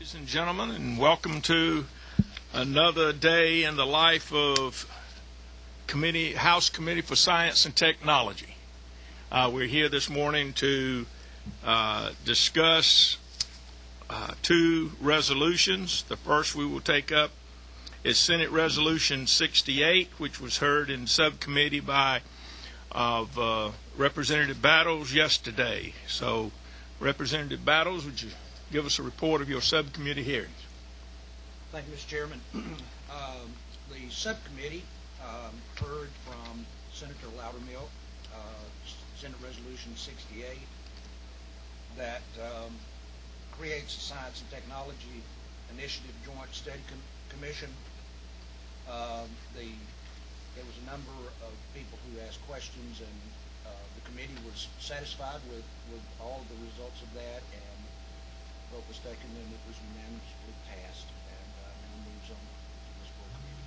Ladies and gentlemen, and welcome to another day in the life of House Committee for Science and Technology. We're here this morning to discuss two resolutions. The first we will take up is Senate Resolution 68, which was heard in subcommittee by Representative Battles yesterday. So, Representative Battles, would you give us a report of your subcommittee hearings? Thank you, Mr. Chairman. The subcommittee heard from Senator Loudermilk, Senate Resolution 68, that creates a Science and Technology Initiative Joint Study Commission. There was a number of people who asked questions, and the committee was satisfied with all of the results of that, and vote was taken, and it was unanimously passed, and now moves on to this full committee.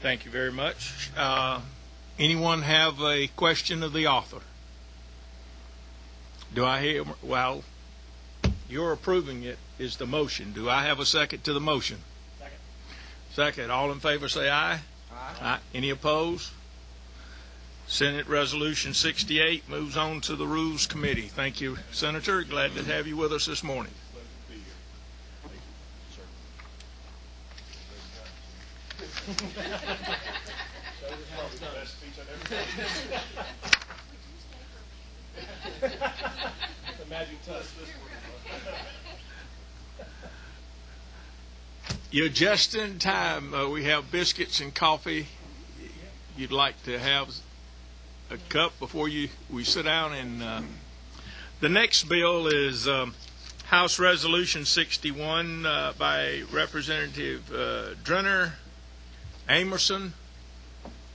Thank you very much. Anyone have a question of the author? Do I hear? Well, you're approving it is the motion. Do I have a second to the motion? Second. Second. All in favor say aye. Aye. Aye. Any opposed? Senate Resolution 68 moves on to the Rules Committee. Thank you, Senator. Glad to have you with us this morning. Pleasure to be here. Thank you, sir. That was probably the best speech I've ever done. The magic touch this morning. You're just in time. We have biscuits and coffee. You'd like to have a cup before we sit down. And the next bill is House Resolution 61 by Representative Drenner, Amerson,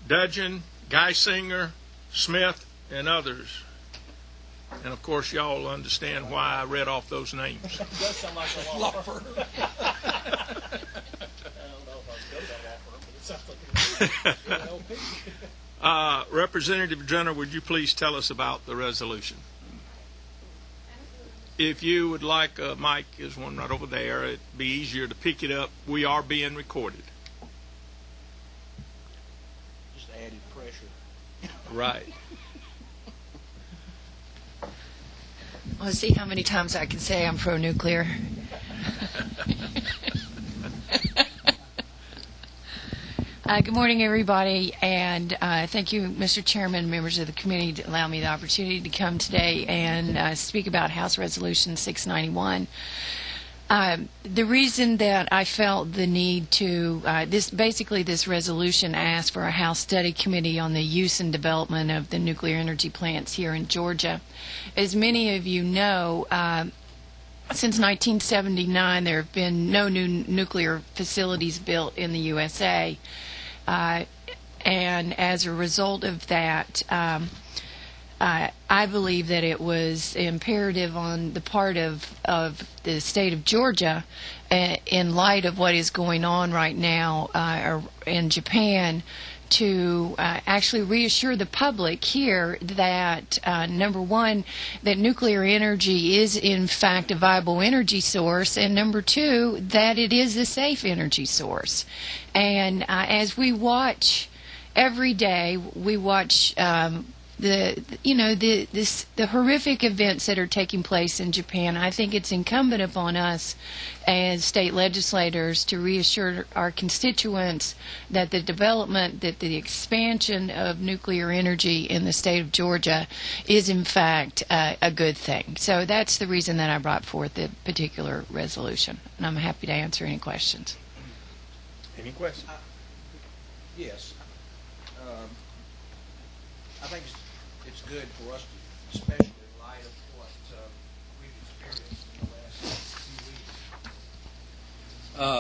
Dudgeon, Geisinger, Smith, and others. And of course, y'all understand why I read off those names. It does sound like a law firm. I don't know if I was good at law firm, but it sounds like an LP. Representative Drenner, would you please tell us about the resolution? If you would like a mic, there's one right over there. It'd be easier to pick it up. We are being recorded. Just added pressure. Right. Let's see how many times I can say I'm pro-nuclear. Good morning, everybody, and thank you, Mr. Chairman, members of the committee, to allow me the opportunity to come today and speak about House Resolution 691. The reason that I felt the need to, this resolution asked for a House study committee on the use and development of the nuclear energy plants here in Georgia. As many of you know, since 1979, there have been no new nuclear facilities built in the USA. And as a result of that, I believe that it was imperative on the part of the state of Georgia, in light of what is going on right now in Japan, to actually reassure the public here that, number one, that nuclear energy is in fact a viable energy source, and number two, that it is a safe energy source. And as we watch every day, we watch the horrific events that are taking place in Japan. I think it's incumbent upon us as state legislators to reassure our constituents that the expansion of nuclear energy in the state of Georgia is in fact a good thing. So that's the reason that I brought forth the particular resolution, and I'm happy to answer any questions. Any questions? Yes. I think it's good for us, especially in light of what we've experienced in the last few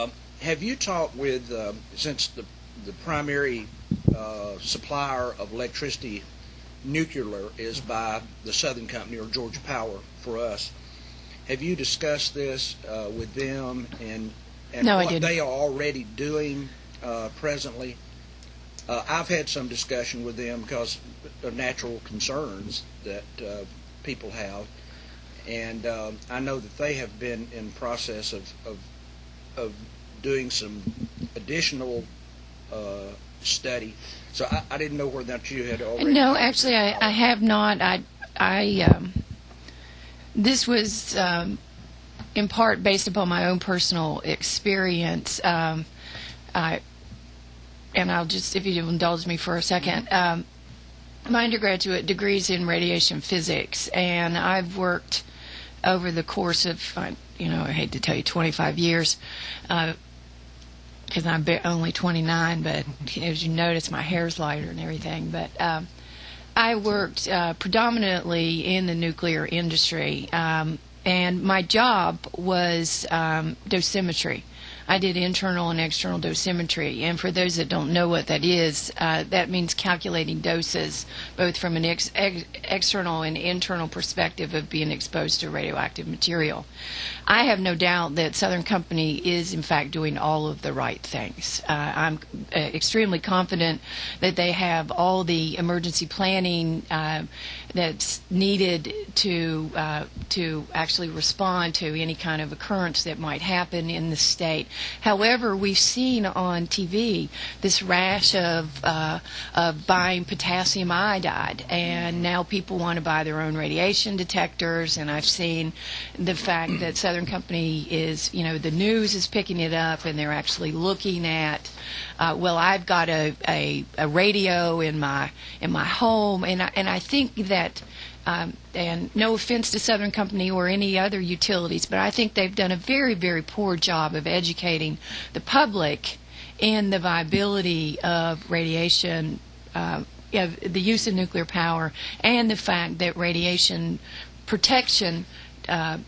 weeks. Have you talked with, since the primary supplier of electricity nuclear is by the Southern Company or Georgia Power for us, have you discussed this with them and No, what they are already doing presently? I've had some discussion with them because of natural concerns that people have, and I know that they have been in process of doing some additional study. So I didn't know whether that you had already. No, actually, I have not. This was in part based upon my own personal experience. And I'll just, if you indulge me for a second, my undergraduate degree is in radiation physics, and I've worked over the course of, I hate to tell you, 25 years, because I'm only 29, but as you notice, my hair's lighter and everything. But I worked predominantly in the nuclear industry, and my job was dosimetry. I did internal and external dosimetry, and for those that don't know what that is, that means calculating doses, both from an external and internal perspective of being exposed to radioactive material. I have no doubt that Southern Company is, in fact, doing all of the right things. I'm extremely confident that they have all the emergency planning that's needed to actually respond to any kind of occurrence that might happen in the state. However, we've seen on TV this rash of buying potassium iodide, and now people want to buy their own radiation detectors. And I've seen the fact that Southern Company is, the news is picking it up, and they're actually looking at. Well, I've got a radio in my home, and I think that. And no offense to Southern Company or any other utilities, but I think they've done a very, very poor job of educating the public in the viability of radiation, the use of nuclear power, and the fact that radiation protection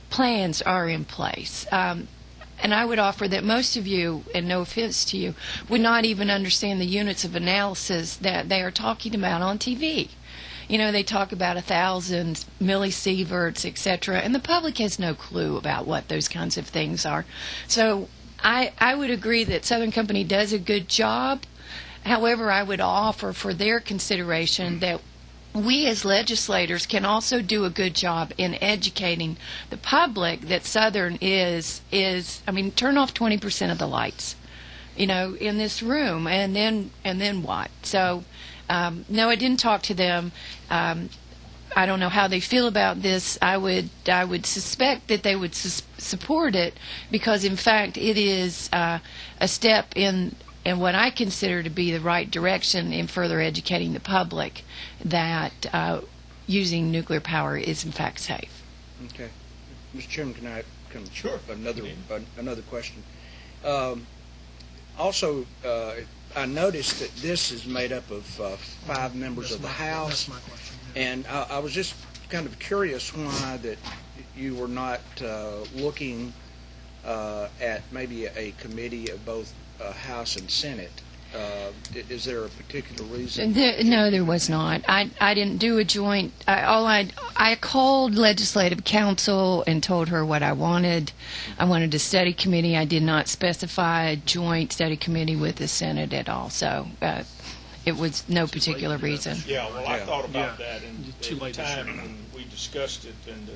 plans are in place. And I would offer that most of you, and no offense to you, would not even understand the units of analysis that they are talking about on TV. They talk about 1,000 millisieverts, etc., and the public has no clue about what those kinds of things are. So I would agree that Southern Company does a good job. However, I would offer for their consideration that we as legislators can also do a good job in educating the public that Southern is turn off 20% of the lights, in this room, and then what? So. No, I didn't talk to them. I don't know how they feel about this. I would suspect that they would support it because, in fact, it is a step in what I consider to be the right direction in further educating the public that using nuclear power is, in fact, safe. Okay. Mr. Chairman, can I come? Sure. Another question. Also, I noticed that this is made up of 5 members of the House. That's my question. Yeah. And I was just kind of curious why that you were not looking at maybe a committee of both House and Senate. Is there a particular reason? No, there was not. I didn't do a joint. I called Legislative Counsel and told her what I wanted. I wanted a study committee. I did not specify a joint study committee with the Senate at all. So it was no particular reason. Yeah, well, I thought about Yeah. that and Too at the late this time year. when we discussed it, and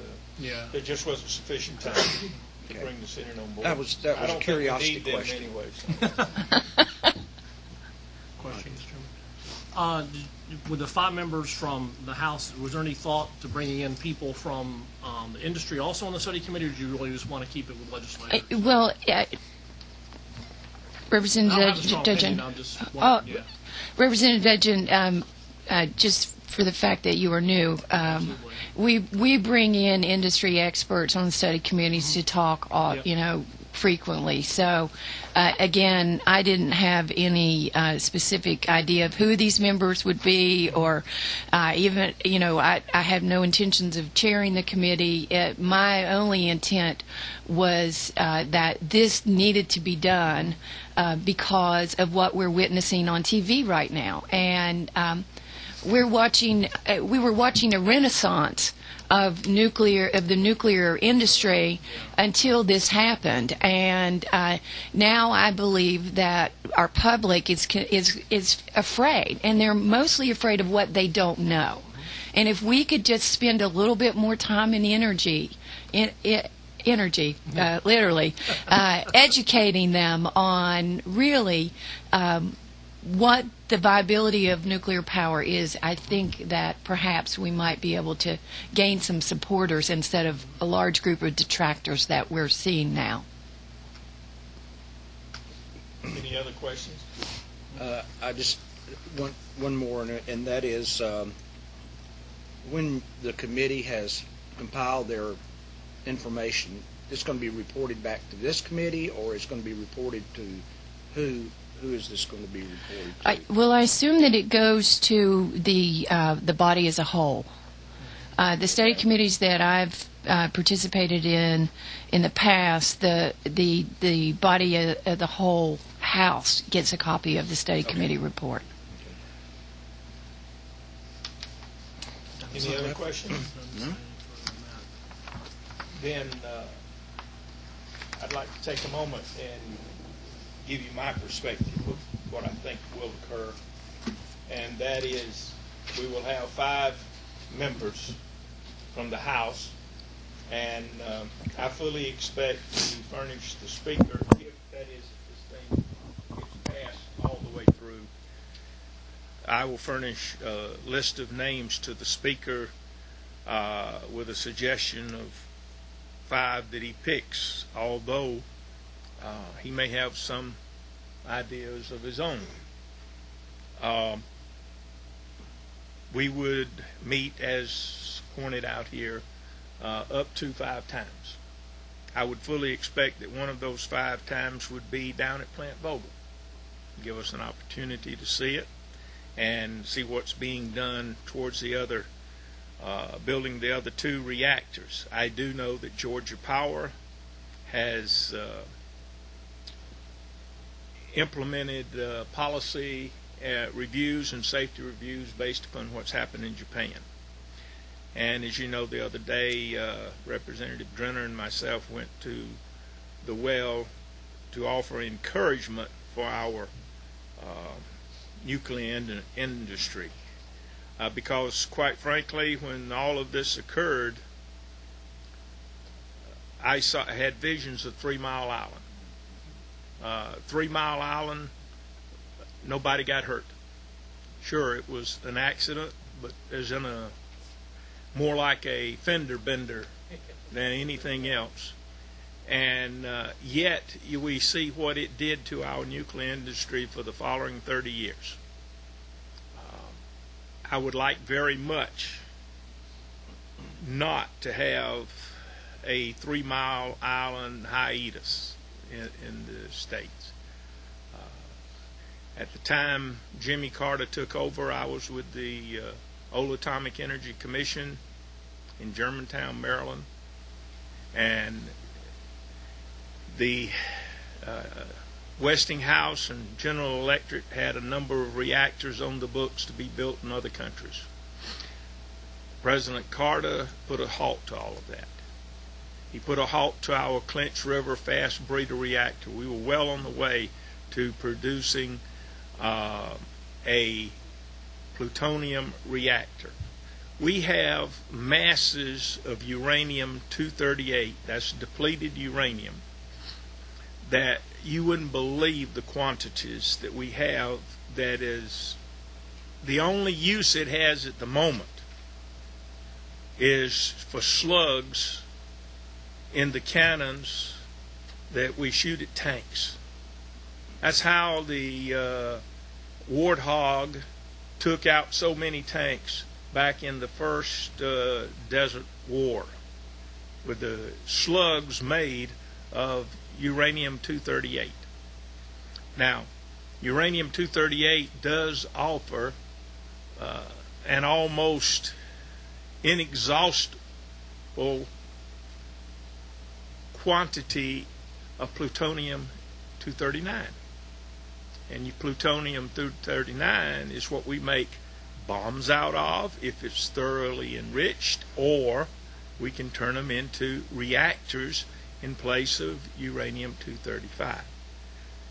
there just wasn't sufficient time to Okay. bring the Senate on board. That was I don't a curiosity think we need question. them anyway. Question, Mr. Chairman. With the 5 members from the House, was there any thought to bringing in people from the industry also on the study committee, or did you really just want to keep it with legislators? Representative I don't have a strong opinion, Dudgeon. I'm just wondering, yeah. Representative Dudgeon, just for the fact that you are new, we bring in industry experts on the study committees to talk, frequently. So, again, I didn't have any specific idea of who these members would be, or even, I have no intentions of chairing the committee. My only intent was that this needed to be done because of what we're witnessing on TV right now. And we were watching a renaissance of the nuclear industry until this happened, and now I believe that our public is afraid, and they're mostly afraid of what they don't know. And if we could just spend a little bit more time and energy, literally, educating them on really what the viability of nuclear power is, I think that perhaps we might be able to gain some supporters instead of a large group of detractors that we're seeing now. Any other questions? I just one more, and that is when the committee has compiled their information, it's going to be reported back to this committee, or it's going to be reported to who? Who is this going to be reported to? Well, I assume that it goes to the body as a whole. The study committees that I've participated in the past, the body of the whole House gets a copy of the study committee report. Any other questions? No? Then I'd like to take a moment and give you my perspective of what I think will occur, and that is we will have 5 members from the House, and I fully expect to furnish the Speaker, if that is, this thing gets passed all the way through, I will furnish a list of names to the Speaker with a suggestion of 5 that he picks, although he may have some ideas of his own. We would meet, as pointed out here, up to 5 times. I would fully expect that one of those 5 times would be down at Plant Vogtle. Give us an opportunity to see it and see what's being done towards the other building the other 2 reactors. I do know that Georgia Power has implemented policy reviews and safety reviews based upon what's happened in Japan. And as you know, the other day, Representative Drenner and myself went to the well to offer encouragement for our nuclear industry. Because, quite frankly, when all of this occurred, I had visions of 3 Mile Island. 3 Mile Island, nobody got hurt. Sure, it was an accident, but as in a more like a fender bender than anything else. And yet we see what it did to our nuclear industry for the following 30 years. I would like very much not to have a 3 Mile Island hiatus in the States. At the time Jimmy Carter took over, I was with the Old Atomic Energy Commission in Germantown, Maryland, and the Westinghouse and General Electric had a number of reactors on the books to be built in other countries. President Carter put a halt to all of that. He put a halt to our Clinch River fast breeder reactor. We were well on the way to producing a plutonium reactor. We have masses of uranium-238, that's depleted uranium, that you wouldn't believe the quantities that we have. That is, the only use it has at the moment is for slugs in the cannons that we shoot at tanks. That's how the Warthog took out so many tanks back in the first Desert War, with the slugs made of uranium-238. Now, uranium-238 does offer an almost inexhaustible quantity of plutonium-239. And plutonium-239 is what we make bombs out of if it's thoroughly enriched, or we can turn them into reactors in place of uranium-235.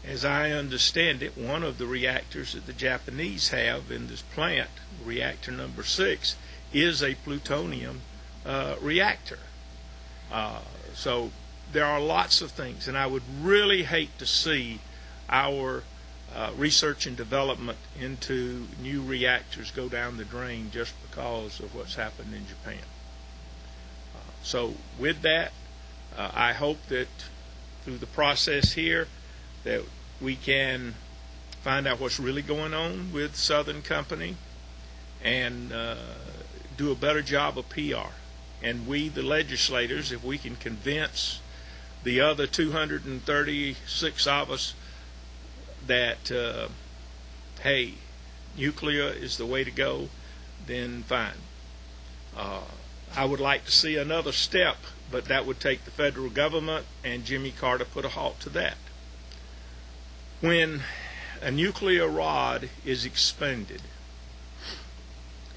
As I understand it, one of the reactors that the Japanese have in this plant, reactor number 6, is a plutonium reactor. So there are lots of things, and I would really hate to see our research and development into new reactors go down the drain just because of what's happened in Japan. So with that, I hope that through the process here that we can find out what's really going on with Southern Company and do a better job of PR. And we, the legislators, if we can convince the other 236 of us that, hey, nuclear is the way to go, then fine. I would like to see another step, but that would take the federal government and Jimmy Carter put a halt to that. When a nuclear rod is expended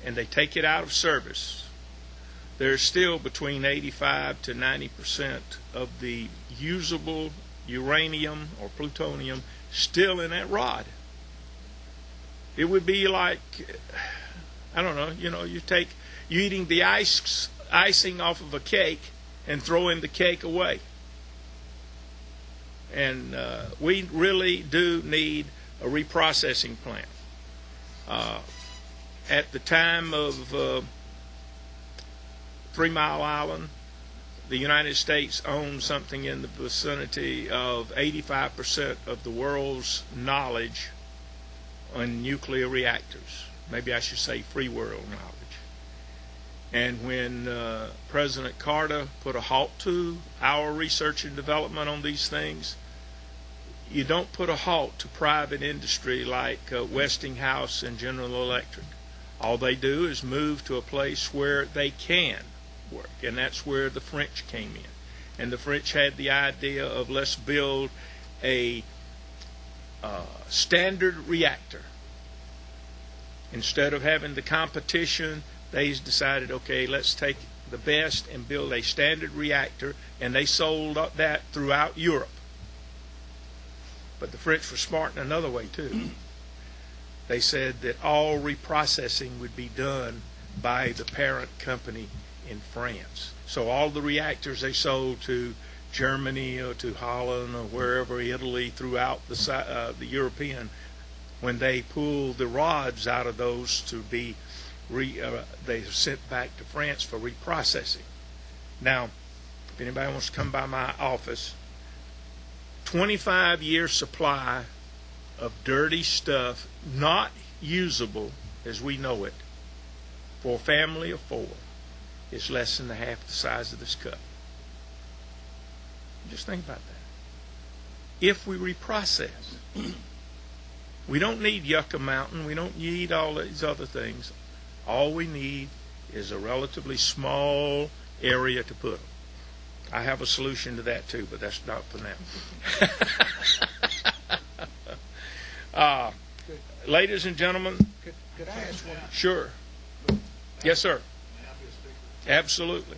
and they take it out of service, there's still between 85 to 90% of the usable uranium or plutonium still in that rod. It would be like, I don't know, you eating the icing off of a cake and throwing the cake away. And we really do need a reprocessing plant. At the time of 3 Mile Island, the United States owned something in the vicinity of 85% of the world's knowledge on nuclear reactors. Maybe I should say free world knowledge. And when President Carter put a halt to our research and development on these things, you don't put a halt to private industry like Westinghouse and General Electric. All they do is move to a place where they can work, and that's where the French came in. And the French had the idea of let's build a standard reactor. Instead of having the competition, they decided, okay, let's take the best and build a standard reactor, and they sold that throughout Europe. But the French were smart in another way too. They said that all reprocessing would be done by the parent company in France. So all the reactors they sold to Germany or to Holland or wherever, Italy, throughout the European, when they pulled the rods out of those to be they are sent back to France for reprocessing. Now, if anybody wants to come by my office, 25-year supply of dirty stuff, not usable as we know it, for a family of 4 is less than half the size of this cup. Just think about that. If we reprocess, we don't need Yucca Mountain, we don't need all these other things. All we need is a relatively small area to put them. I have a solution to that too, but that's not for now. Ladies and gentlemen. Could I ask one? Sure. Yes, sir. Absolutely.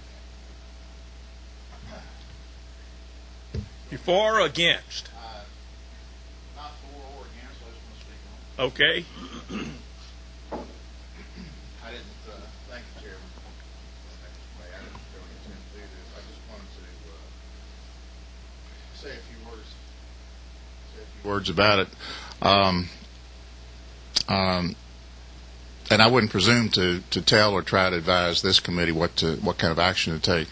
You for or against? Not for or against. I just want to speak on it. Okay. I didn't, thank you, Chairman. I didn't really intend to do this. I just wanted to say a few words about it. And I wouldn't presume to tell or try to advise this committee what kind of action to take.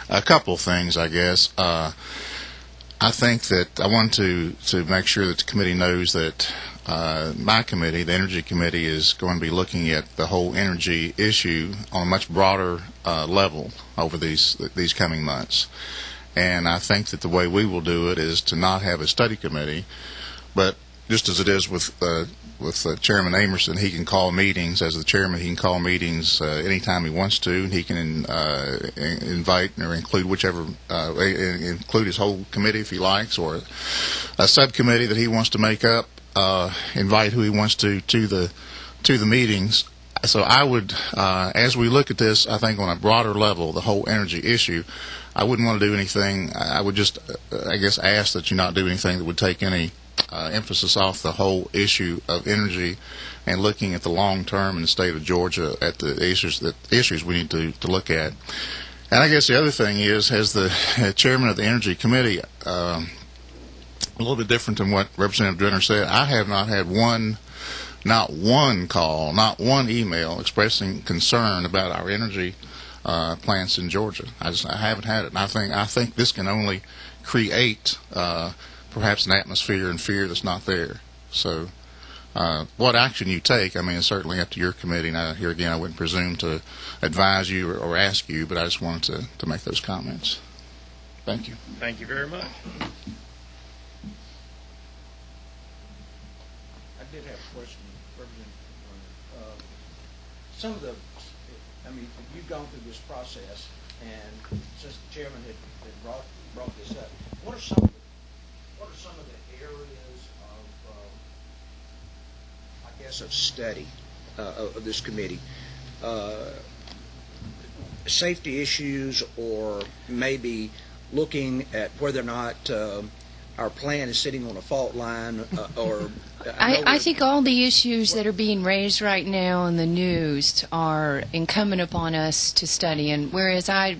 A couple of things, I guess. I think that I want to make sure that the committee knows that my committee, the Energy Committee, is going to be looking at the whole energy issue on a much broader level over these coming months. And I think that the way we will do it is to not have a study committee, but just as it is with Chairman Amerson, he can call meetings. As the chairman, he can call meetings anytime he wants to, and he can invite or include include his whole committee if he likes, or a subcommittee that he wants to make up, invite who he wants to the meetings. So I would, as we look at this, I think on a broader level, the whole energy issue, I wouldn't want to do anything. I would just, I guess, ask that you not do anything that would take any emphasis off the whole issue of energy and looking at the long term in the state of Georgia at the issues we need to look at. And I guess the other thing is, as the chairman of the Energy Committee, a little bit different than what Representative Drenner said, I have not had not one call, not one email expressing concern about our energy plants in Georgia. I haven't had it. And I think this can only create perhaps an atmosphere and fear that's not there. So what action you take, I mean, it's certainly up to your committee. Now, here again, I wouldn't presume to advise you or ask you, but I just wanted to make those comments. Thank you. Thank you very much. I did have a question, Representative. Some of the, I mean, you've gone through this process, and since the chairman had brought this up, what are some of the areas of, I guess, of study of this committee? Safety issues, or maybe looking at whether or not our plan is sitting on a fault line, or I think all the issues that are being raised right now in the news are incumbent upon us to study. And whereas I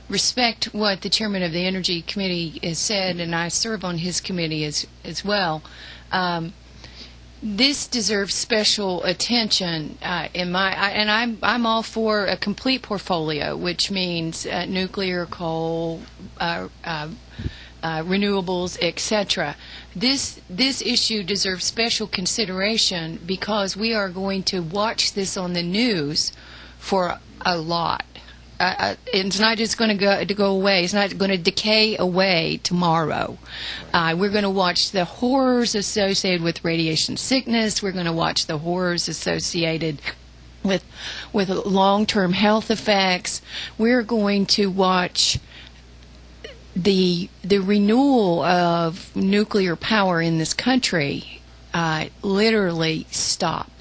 respect what the chairman of the Energy Committee has said, and I serve on his committee as well, this deserves special attention and I'm all for a complete portfolio, which means nuclear, coal, renewables, etc. This issue deserves special consideration because we are going to watch this on the news for a lot. It's not just going to go away. It's not going to decay away tomorrow. We're going to watch the horrors associated with radiation sickness. We're going to watch the horrors associated with long-term health effects. We're going to watch the renewal of nuclear power in this country literally stop.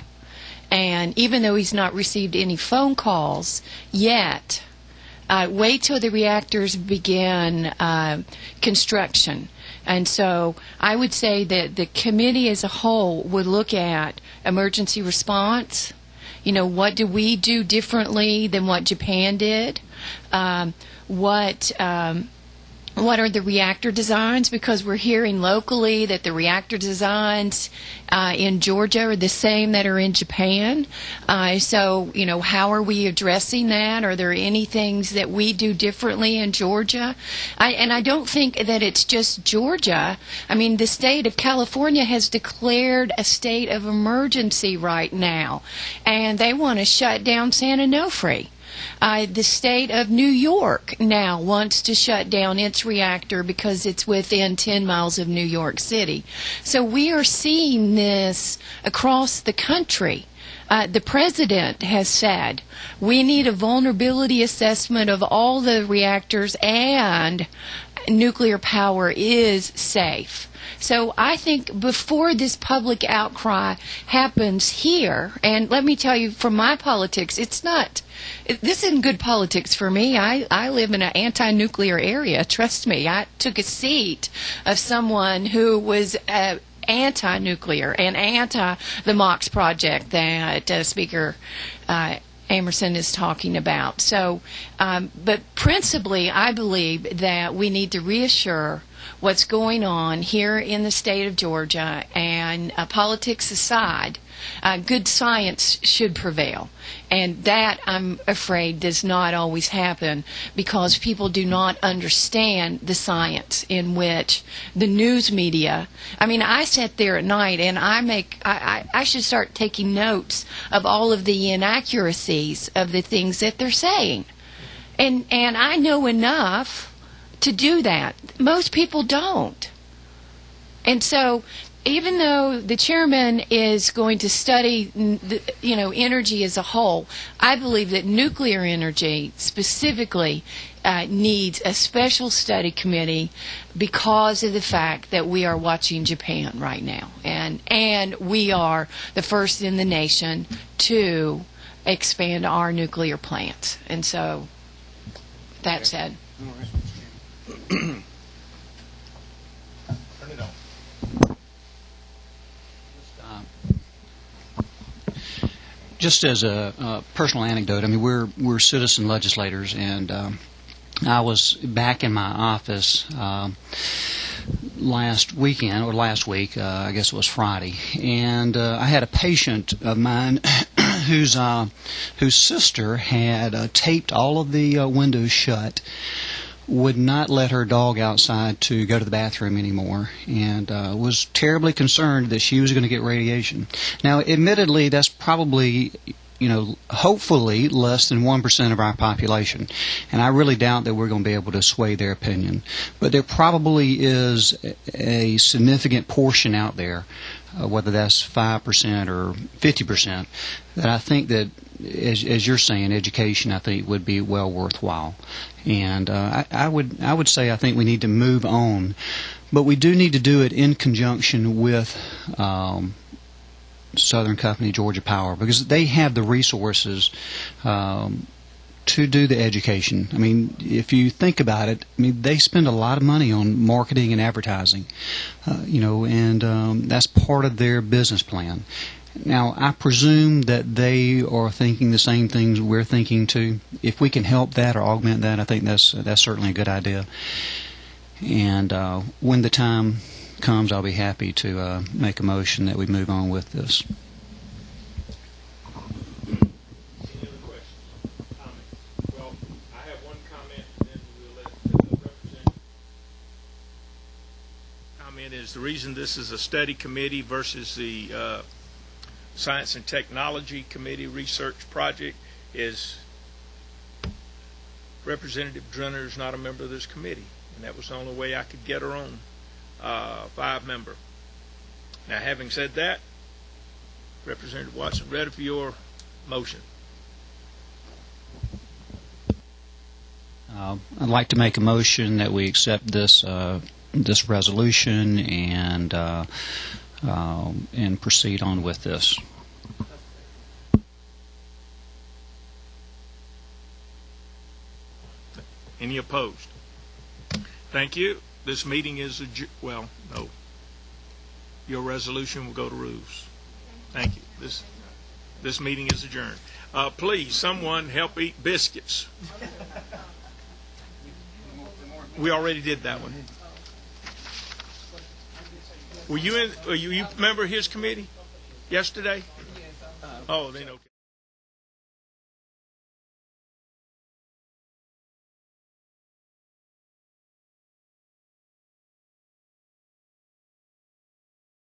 And even though he's not received any phone calls yet, wait till the reactors begin construction. And so I would say that the committee as a whole would look at emergency response. You know, what do we do differently than what Japan did? What are the reactor designs? Because we're hearing locally that the reactor designs in Georgia are the same that are in Japan. So, you know, how are we addressing that? Are there any things that we do differently in Georgia? And I don't think that it's just Georgia. I mean, the state of California has declared a state of emergency right now, and they want to shut down San Onofre. The state of New York now wants to shut down its reactor because it's within 10 miles of New York City. So we are seeing this across the country. The president has said we need a vulnerability assessment of all the reactors, and nuclear power is safe. So I think before this public outcry happens here, and let me tell you from my politics, this isn't good politics for me. I live in an anti-nuclear area. Trust me, I took a seat of someone who was anti-nuclear and anti the MOX project that Speaker Amerson is talking about. So, but principally, I believe that we need to reassure what's going on here in the state of Georgia, and politics aside, good science should prevail. And that, I'm afraid, does not always happen because people do not understand the science in which the news media. I mean, I sit there at night and I should start taking notes of all of the inaccuracies of the things that they're saying. And I know enough to do that. Most people don't. And so even though the chairman is going to study, energy as a whole, I believe that nuclear energy specifically needs a special study committee because of the fact that we are watching Japan right now, and we are the first in the nation to expand our nuclear plants. And so, that said. Our it on. Just as a personal anecdote, I mean, we're citizen legislators, and I was back in my office last week, I guess it was Friday, and I had a patient of mine whose sister had taped all of the windows shut, would not let her dog outside to go to the bathroom anymore, and was terribly concerned that she was going to get radiation. Now, admittedly, that's probably, hopefully less than 1% of our population, and I really doubt that we're going to be able to sway their opinion. But there probably is a significant portion out there, whether that's 5% or 50%, that I think that, as you're saying, education, I think, would be well worthwhile. And I would say I think we need to move on, but we do need to do it in conjunction with Southern Company, Georgia Power, because they have the resources to do the education. I mean, if you think about it, I mean, they spend a lot of money on marketing and advertising, and that's part of their business plan. Now, I presume that they are thinking the same things we're thinking too. If we can help that or augment that, I think that's certainly a good idea. And when the time comes, I'll be happy to make a motion that we move on with this. Any other questions? Comments? Well, I have one comment, and then we'll let the representative. Comment is the reason this is a study committee versus the Science and Technology Committee research project is Representative Drenner is not a member of this committee, and that was the only way I could get her on 5-member. Now, having said that, Representative Watson, ready for your motion. I'd like to make a motion that we accept this resolution and proceed on with this. Any opposed? Thank you. This meeting is well, no. Your resolution will go to rules. Thank you. This meeting is adjourned. Please, someone help eat biscuits. We already did that one. Were you member of his committee yesterday? Oh, then okay.